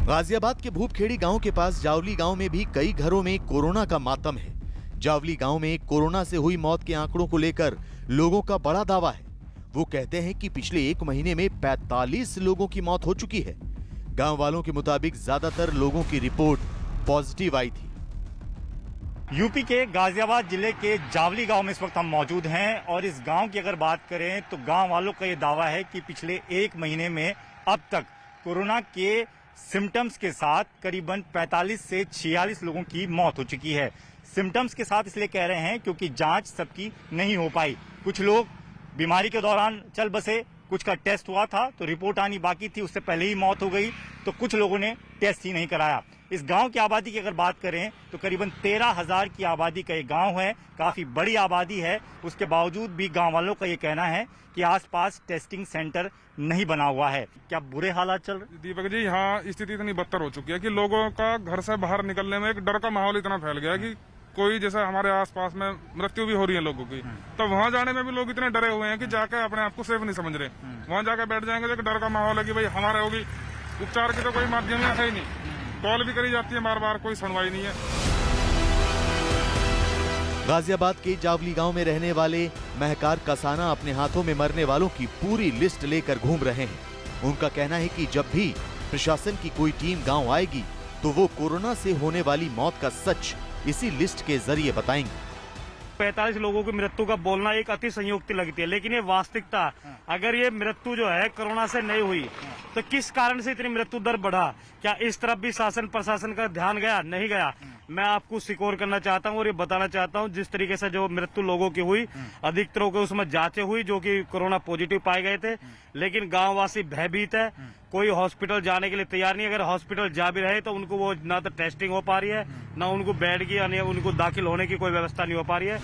गाजियाबाद के भूपखेड़ी गांव के पास जावली गांव में भी कई घरों में कोरोना का मातम है। जावली गांव में कोरोना से हुई मौत के आंकड़ों को लेकर लोगों का बड़ा दावा है। वो कहते हैं कि पिछले 1 महीने में 45 लोगों की मौत हो चुकी है। गांव वालों के मुताबिक ज्यादातर लोगों की रिपोर्ट पॉजिटिव आई थी। यूपी के गाजियाबाद जिले के जावली गांव में इस वक्त हम मौजूद हैं और इस गांव की अगर बात करें तो गांव वालों का ये दावा है कि पिछले 1 महीने में अब तक कोरोना के सिम्टम्स के साथ करीबन 45 से 46 लोगों की मौत हो चुकी है। सिम्टम्स के साथ इसलिए कह रहे हैं क्योंकि जांच सबकी नहीं हो पाई। कुछ लोग बीमारी के दौरान चल बसे, कुछ का टेस्ट हुआ था तो रिपोर्ट आनी बाकी थी, उससे पहले ही मौत हो गई, तो कुछ लोगों ने टेस्ट ही नहीं कराया। इस गांव की आबादी की अगर बात करें तो करीबन 13,000 की आबादी का ये गांव है, काफी बड़ी आबादी है। उसके बावजूद भी गांव वालों का ये कहना है कि आसपास टेस्टिंग सेंटर नहीं बना हुआ है। क्या बुरे हालात चल रहे? दीपक जी, यहाँ स्थिति इतनी बदतर हो चुकी है कि लोगों का घर से बाहर निकलने में एक डर का माहौल इतना फैल गया है कि कोई जैसे हमारे आसपास में मृत्यु भी हो रही है लोगों की, तो वहाँ जाने में भी लोग इतने डरे हुए हैं कि जाके अपने आप को सेफ नहीं समझ रहे। वहाँ जाके बैठ जाएंगे तो एक डर का माहौल है कि भाई हमारे होगी। उपचार की तो कोई माध्यम है ही नहीं, कॉल भी करी जाती है बार बार, कोई सुनवाई नहीं है। गाजियाबाद के जावली गांव में रहने वाले महकार कसाना अपने हाथों में मरने वालों की पूरी लिस्ट लेकर घूम रहे हैं। उनका कहना है कि जब भी प्रशासन की कोई टीम गांव आएगी तो वो कोरोना से होने वाली मौत का सच इसी लिस्ट के जरिए बताएंगे। 45 लोगों की मृत्यु का बोलना एक अति संयुक्ति लगती है, लेकिन ये वास्तविकता, अगर ये मृत्यु जो है कोरोना से नहीं हुई तो किस कारण से इतनी मृत्यु दर बढ़ा? क्या इस तरफ भी शासन प्रशासन का ध्यान गया? नहीं गया। मैं आपको सिकोर करना चाहता हूँ और ये बताना चाहता हूँ, जिस तरीके से जो मृत्यु लोगों की हुई, अधिकतरों के उसमें जांचें हुई जो कि कोरोना पॉजिटिव पाए गए थे, लेकिन गांववासी भयभीत है, कोई हॉस्पिटल जाने के लिए तैयार नहीं। अगर हॉस्पिटल जा भी रहे तो उनको वो ना तो टेस्टिंग हो पा रही है, ना उनको बेड की यानी उनको दाखिल होने की कोई व्यवस्था नहीं हो पा रही है।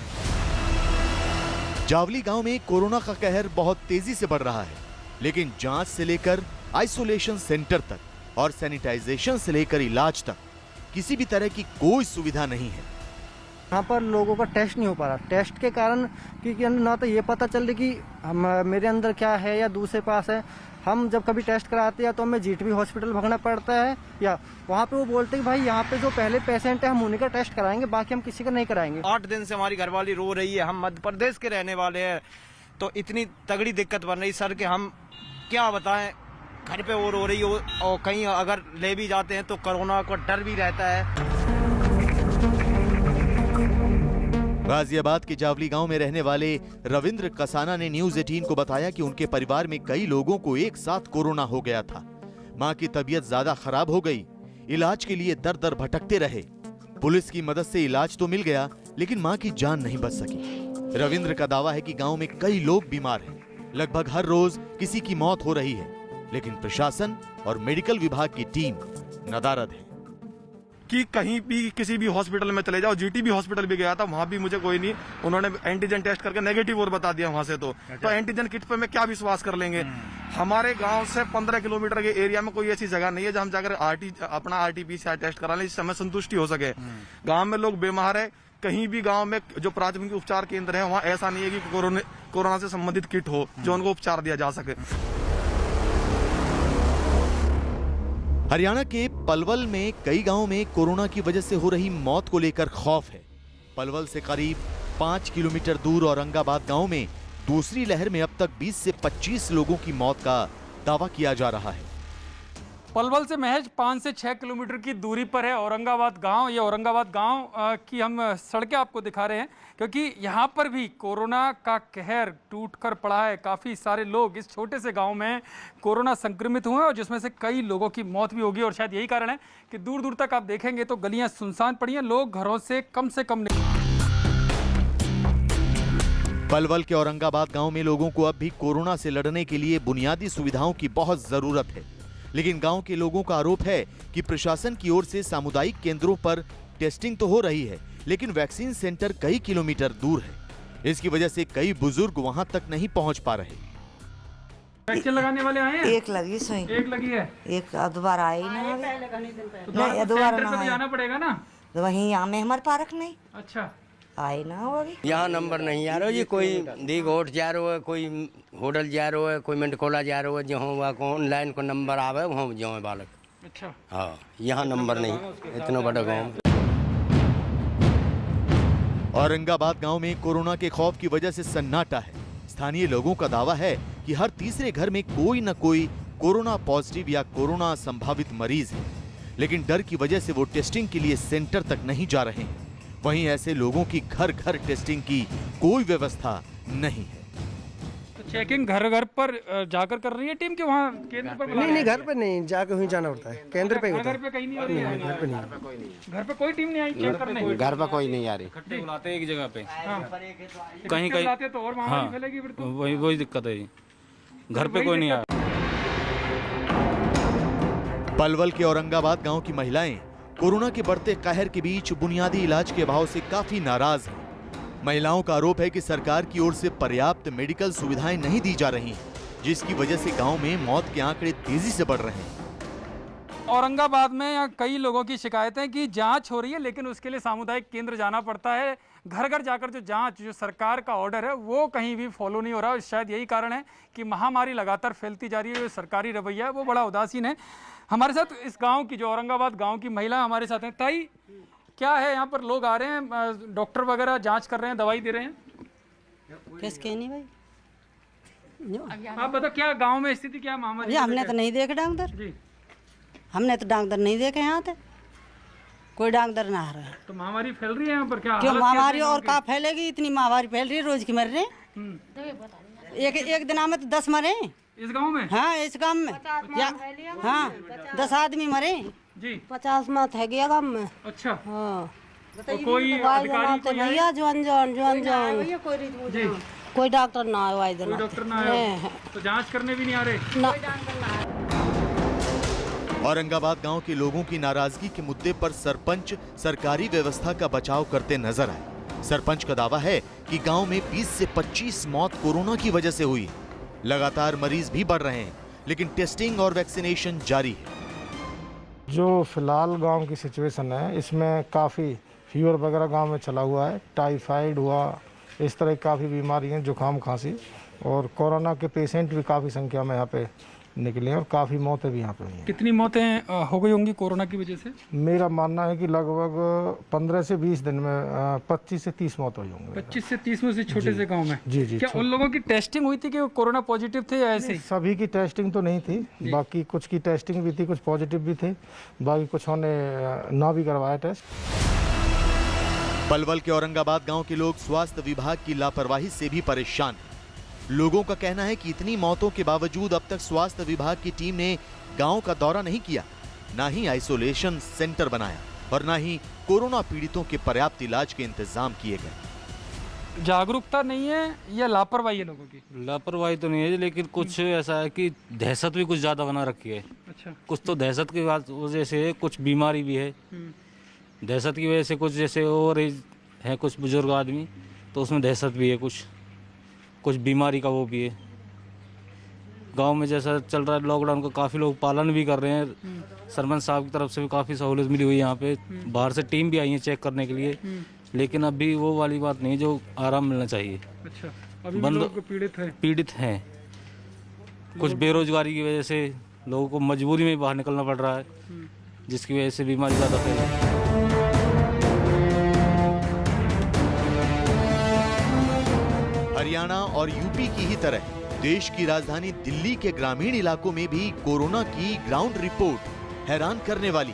जावली गांव में कोरोना का कहर बहुत तेजी से बढ़ रहा है, लेकिन जांच से लेकर आइसोलेशन सेंटर तक और सैनिटाइजेशन से लेकर इलाज तक किसी भी तरह की कोई सुविधा नहीं है। यहाँ पर लोगों का टेस्ट नहीं हो पा रहा। टेस्ट के कारण क्योंकि ना तो ये पता चल रही कि मेरे अंदर क्या है या दूसरे पास है। हम जब कभी टेस्ट कराते हैं तो हमें जीटीबी हॉस्पिटल भागना पड़ता है, या वहाँ पे वो बोलते हैं कि भाई यहाँ पे जो पहले पेशेंट है हम उन्हीं का टेस्ट कराएंगे, बाकी हम किसी का नहीं कराएंगे। 8 दिन से हमारी घरवाली रो रही है। हम मध्य प्रदेश के रहने वाले हैं, तो इतनी तगड़ी दिक्कत बन रही सर कि हम क्या बताएं। घर पे वो रो रही हो और कहीं अगर ले भी जाते हैं तो कोरोना का डर भी रहता है। गाजियाबाद के जावली गांव में रहने वाले रविंद्र कसाना ने न्यूज़ 18 को बताया कि उनके परिवार में कई लोगों को एक साथ कोरोना हो गया था। मां की तबीयत ज्यादा खराब हो गई, इलाज के लिए दर दर भटकते रहे। पुलिस की मदद से इलाज तो मिल गया, लेकिन मां की जान नहीं बच सकी। रविंद्र का दावा है कि गांव में कई लोग बीमार हैं, लगभग हर रोज किसी की मौत हो रही है, लेकिन प्रशासन और मेडिकल विभाग की टीम नदारद है। कि कहीं भी किसी भी हॉस्पिटल में चले जाओ, जीटीबी हॉस्पिटल भी गया था, वहां भी मुझे कोई नहीं, उन्होंने एंटीजन टेस्ट करके नेगेटिव और बता दिया वहां से। तो एंटीजन किट पे मैं क्या विश्वास कर लेंगे? हमारे गांव से 15 किलोमीटर के एरिया में कोई ऐसी जगह नहीं है जहां हम जाकर अपना RT-PCR टेस्ट करा लें, जिससे हमें संतुष्टि हो सके। गाँव में लोग बीमार है, कहीं भी गांव में जो प्राथमिक उपचार केंद्र है वहाँ ऐसा नहीं है कि कोरोना से संबंधित किट हो जो उनको उपचार दिया जा सके। हरियाणा के पलवल में कई गांवों में कोरोना की वजह से हो रही मौत को लेकर खौफ है। पलवल से करीब 5 किलोमीटर दूर औरंगाबाद गांव में दूसरी लहर में अब तक 20 से 25 लोगों की मौत का दावा किया जा रहा है। पलवल से महज 5 से 6 किलोमीटर की दूरी पर है औरंगाबाद गांव। ये औरंगाबाद गांव की हम सड़कें आपको दिखा रहे हैं, क्योंकि यहाँ पर भी कोरोना का कहर टूट कर पड़ा है। काफ़ी सारे लोग इस छोटे से गांव में कोरोना संक्रमित हुए हैं, और जिसमें से कई लोगों की मौत भी होगी। और शायद यही कारण है कि दूर दूर तक आप देखेंगे तो गलियाँ सुनसान पड़ी हैं, लोग घरों से कम पलवल के औरंगाबाद गांव में लोगों को अब भी कोरोना से लड़ने के लिए बुनियादी सुविधाओं की बहुत जरूरत है। लेकिन गांव के लोगों का आरोप है कि प्रशासन की ओर से सामुदायिक केंद्रों पर टेस्टिंग तो हो रही है, लेकिन वैक्सीन सेंटर कई किलोमीटर दूर है। इसकी वजह से कई बुजुर्ग वहां तक नहीं पहुंच पा रहे। वैक्सीन लगाने वाले आए हैं? एक लगी सही, एक लगी है, एक दोबारा आई ना, नहीं दोबारा ना जाना पड़ेगा ना, वहीं यहाँ में हमारे पार्क नहीं। अच्छा, आई ना होगी। यहाँ नंबर नहीं आ रहा जी, कोई दी घोट जा रहा है, कोई होटल जा रहा है, कोई मंडकोला जा रहा है, जहाँ ऑनलाइन को नंबर आवे वहाँ जाओ बालक। अच्छा, हाँ, यहाँ नंबर नहीं, इतना बड़ा गाँव। औरंगाबाद गांव में कोरोना के खौफ की वजह से सन्नाटा है। स्थानीय लोगों का दावा है कि हर तीसरे घर में कोई न कोई कोरोना पॉजिटिव या कोरोना संभावित मरीज है, लेकिन डर की वजह से वो टेस्टिंग के लिए सेंटर तक नहीं जा रहे हैं। वहीं ऐसे लोगों की घर घर टेस्टिंग की कोई व्यवस्था नहीं है। तो चेकिंग घर घर पर जाकर कर रही है टीम, के वहाँ केंद्र पर? नहीं, घर पे नहीं, जाकर ही जाना होता है, केंद्र पे होता है। घर पे कहीं नहीं हो रही है? घर पे नहीं, घर पे कोई टीम नहीं आई चेक करने? घर पे कोई नहीं आ रही। इकट्ठे बुलाते हैं एक जगह पे, कहीं कहीं तो और महामारी फैलेगी फिर तो। वही दिक्कत है, घर पे कोई नहीं आया। पलवल के औरंगाबाद गांव की महिलाएं कोरोना के बढ़ते कहर के बीच बुनियादी इलाज के अभाव से काफी नाराज हैं। महिलाओं का आरोप है कि सरकार की ओर से पर्याप्त मेडिकल सुविधाएं नहीं दी जा रही हैं, जिसकी वजह से गांव में मौत के आंकड़े तेजी से बढ़ रहे हैं। औरंगाबाद में यहाँ कई लोगों की शिकायतें कि जांच हो रही है, लेकिन उसके लिए सामुदायिक केंद्र जाना पड़ता है। घर घर जाकर जो जांच, जो सरकार का ऑर्डर है, वो कहीं भी फॉलो नहीं हो रहा। शायद यही कारण है कि महामारी लगातार फैलती जा रही है। जो सरकारी रवैया है वो बड़ा उदासीन है। हमारे साथ इस गांव की, जो औरंगाबाद गांव की महिला हमारे साथ हैं। ताई, क्या है यहाँ पर लोग आ रहे हैं, डॉक्टर वगैरह जांच कर रहे हैं, दवाई दे रहे हैं? किसके नहीं भाई, आप बताओ क्या गांव में स्थिति, क्या महामारी? हमने तो नहीं देखे डॉक्टर जी, हमने तो डॉक्टर नहीं देखे यहाँ पे, कोई डॉक्टर ना आ रहा है। तो महामारी फैल रही है यहाँ पर, क्या क्यों महामारी और कहाँ फैलेगी? इतनी महामारी फैल रही है, रोज की मर रहे हैं। एक दिन में तो 10 मरे इस गांव में। हाँ, इस गांव में हाँ 10 आदमी मरे जी। 50 मत है गया गांव में। अच्छा, हाँ, तो कोई अधिकारी भैया जवान कोई डॉक्टर ना आए, कोई डॉक्टर ना आए, तो जांच करने भी नहीं आ रहे। औरंगाबाद गांव के लोगों की नाराजगी के मुद्दे पर सरपंच सरकारी व्यवस्था का बचाव करते नजर आए। सरपंच का दावा है कि गांव में 20 से 25 मौत कोरोना की वजह से हुई। लगातार मरीज भी बढ़ रहे हैं, लेकिन टेस्टिंग और वैक्सीनेशन जारी है। जो फिलहाल गांव की सिचुएशन है, इसमें काफ़ी फीवर वगैरह गांव में चला हुआ है, टाइफाइड हुआ, इस तरह की काफ़ी बीमारियां, जुकाम खांसी, और कोरोना के पेशेंट भी काफ़ी संख्या में यहाँ पे निकले हैं, और काफ़ी मौतें भी यहाँ पे हुई हैं। कितनी मौतें हो गई होंगी कोरोना की वजह से? मेरा मानना है कि लगभग 15 से 20 दिन में 25 से 30 मौत हुई होंगी। 25 से 30 में से छोटे से गांव में? जी जी। क्या उन लोगों की टेस्टिंग हुई थी कि वो कोरोना पॉजिटिव थे या ऐसे? सभी की टेस्टिंग तो नहीं थी, बाकी कुछ की टेस्टिंग भी थी, कुछ पॉजिटिव भी थे, बाकी कुछ ने ना भी करवाया टेस्ट। पलवल के औरंगाबाद गांव के लोग स्वास्थ्य विभाग की लापरवाही से भी परेशान हैं। लोगों का कहना है कि इतनी मौतों के बावजूद अब तक स्वास्थ्य विभाग की टीम ने गांव का दौरा नहीं किया, ना ही आइसोलेशन सेंटर बनाया, और ना ही कोरोना पीड़ितों के पर्याप्त इलाज के इंतजाम किए गए। जागरूकता नहीं है या लापरवाही है लोगों की? लापरवाही तो नहीं है, लेकिन कुछ ऐसा है कि दहशत भी कुछ ज्यादा बना रखी है। अच्छा, कुछ तो दहशत की वजह से, कुछ बीमारी भी है दहशत की वजह से, कुछ जैसे और है कुछ बुजुर्ग आदमी, तो उसमें दहशत भी है, कुछ बीमारी का वो भी है। गांव में जैसा चल रहा है लॉकडाउन का, काफ़ी लोग पालन भी कर रहे हैं। सरपंच साहब की तरफ से भी काफ़ी सहूलियत मिली हुई है। यहाँ पे बाहर से टीम भी आई है चेक करने के लिए, लेकिन अभी वो वाली बात नहीं जो आराम मिलना चाहिए। अच्छा, अभी भी लोग पीड़ित हैं। कुछ बेरोजगारी की वजह से लोगों को मजबूरी में बाहर निकलना पड़ रहा है, जिसकी वजह से बीमारी ज़्यादा फैल रही है। हरियाणा और यूपी की ही तरह देश की राजधानी दिल्ली के ग्रामीण इलाकों में भी कोरोना की ग्राउंड रिपोर्ट हैरान करने वाली।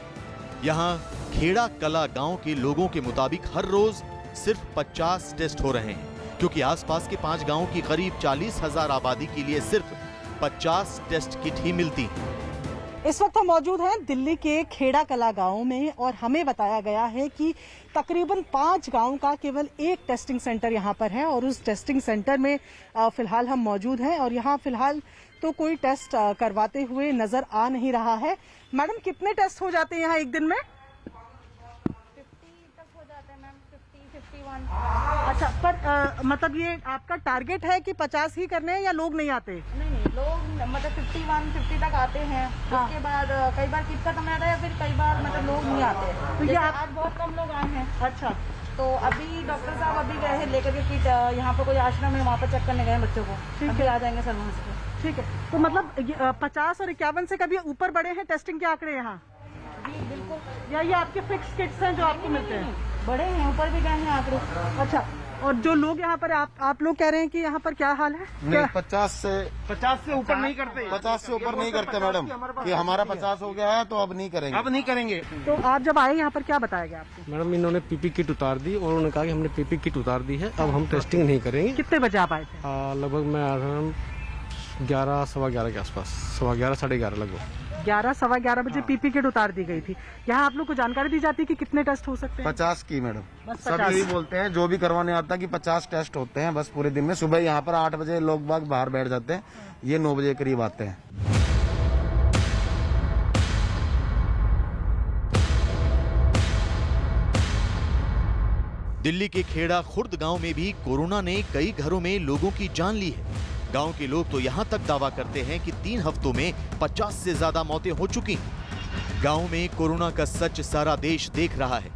यहाँ खेड़ा कला गांव के लोगों के मुताबिक हर रोज सिर्फ 50 टेस्ट हो रहे हैं, क्योंकि आसपास के 5 गांवों की करीब 40,000 आबादी के लिए सिर्फ 50 टेस्ट किट ही मिलती हैं। इस वक्त हम मौजूद हैं दिल्ली के खेड़ा कला गांव में और हमें बताया गया है कि तकरीबन 5 गांव का केवल एक टेस्टिंग सेंटर यहां पर है और उस टेस्टिंग सेंटर में फिलहाल हम मौजूद हैं और यहां फिलहाल तो कोई टेस्ट करवाते हुए नजर आ नहीं रहा है। मैडम, कितने टेस्ट हो जाते हैं यहाँ एक दिन में? 50 तक हो जाते हैं मैम, 50, 51। अच्छा, पर मतलब ये आपका टारगेट है कि 50 ही करने हैं या लोग नहीं आते? नहीं, लोग मतलब 51, 50 तक आते हैं। हाँ। उसके बाद कई बार किट खत्म हो जाता है, फिर कई बार मतलब लोग नहीं आते। तो ये आज बहुत कम लोग आए हैं। अच्छा, तो अभी डॉक्टर साहब अभी गए हैं लेकर के किट, यहाँ पर कोई आश्रम है, वहाँ पर चेक करने गए हैं बच्चों को। ठीक है, आ जाएंगे सर वहाँ से। ठीक है, तो मतलब 50 और 51 से कभी ऊपर बढ़े हैं टेस्टिंग के आंकड़े यहाँ? जी बिल्कुल। या ये आपके फिक्स किट्स हैं जो आपको मिलते हैं? बड़े हैं, ऊपर भी गए हैं आंकड़े। अच्छा, और जो लोग यहाँ पर आप लोग कह रहे हैं कि यहाँ पर क्या हाल है? नहीं, 50 से ऊपर नहीं करते। 50 से ऊपर नहीं करते मैडम, कि हमारा 50 हो गया है तो अब नहीं करेंगे। अब नहीं करेंगे। तो आप जब आए यहाँ पर क्या बताया गया आपको? मैडम, इन्होंने पीपी किट उतार दी और उन्होंने कहा कि हमने पीपी किट उतार दी है, अब हम टेस्टिंग नहीं करेंगे। कितने बजे आप आए थे? लगभग मैं आया था 11, सवा 11 के आसपास, सवा 11, साढ़े 11 लगभग। 11, सवा 11 बजे पीपी किट उतार दी गई थी। यहाँ आप लोग को जानकारी दी जाती है कि कितने टेस्ट हो सकते हैं? 50 की मैडम, बस सब 50। यही बोलते हैं जो भी करवाने आता है कि 50 टेस्ट होते हैं बस पूरे दिन में। सुबह यहाँ पर 8 बजे लोग बाग बाहर बैठ जाते हैं, ये 9 बजे करीब आते हैं। दिल्ली के खेड़ा खुर्द गांव में भी कोरोना ने कई घरों में लोगों की जान ली है। गांव के लोग तो यहां तक दावा करते हैं कि 3 हफ्तों में 50 से ज्यादा मौतें हो चुकी। गांव में कोरोना का सच सारा देश देख रहा है।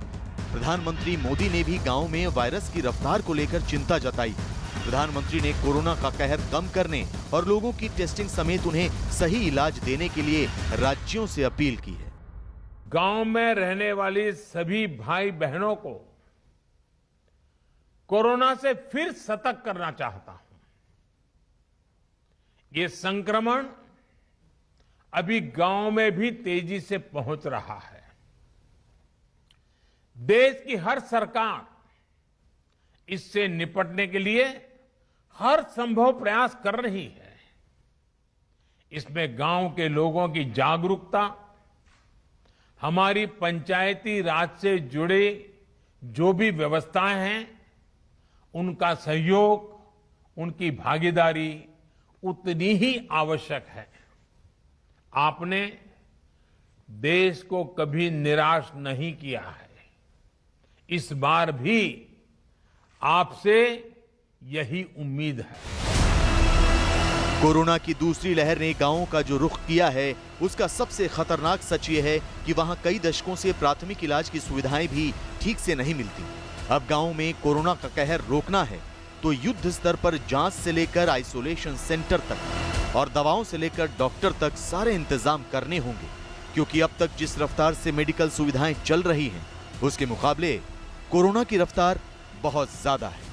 प्रधानमंत्री मोदी ने भी गांव में वायरस की रफ्तार को लेकर चिंता जताई। प्रधानमंत्री ने कोरोना का कहर कम करने और लोगों की टेस्टिंग समेत उन्हें सही इलाज देने के लिए राज्यों से अपील की है। गांव में रहने वाली सभी भाई बहनों को कोरोना से फिर सतर्क करना चाहता हूं। ये संक्रमण अभी गांव में भी तेजी से पहुंच रहा है। देश की हर सरकार इससे निपटने के लिए हर संभव प्रयास कर रही है। इसमें गांव के लोगों की जागरूकता, हमारी पंचायती राज से जुड़े जो भी व्यवस्थाएं हैं, उनका सहयोग, उनकी भागीदारी उतनी ही आवश्यक है। आपने देश को कभी निराश नहीं किया है। इस बार भी आपसे यही उम्मीद है। कोरोना की दूसरी लहर ने गांवों का जो रुख किया है, उसका सबसे खतरनाक सच ये है कि वहां कई दशकों से प्राथमिक इलाज की सुविधाएं भी ठीक से नहीं मिलती। अब गांव में कोरोना का कहर रोकना है तो युद्ध स्तर पर जांच से लेकर आइसोलेशन सेंटर तक और दवाओं से लेकर डॉक्टर तक सारे इंतजाम करने होंगे, क्योंकि अब तक जिस रफ्तार से मेडिकल सुविधाएं चल रही हैं, उसके मुकाबले कोरोना की रफ्तार बहुत ज्यादा है।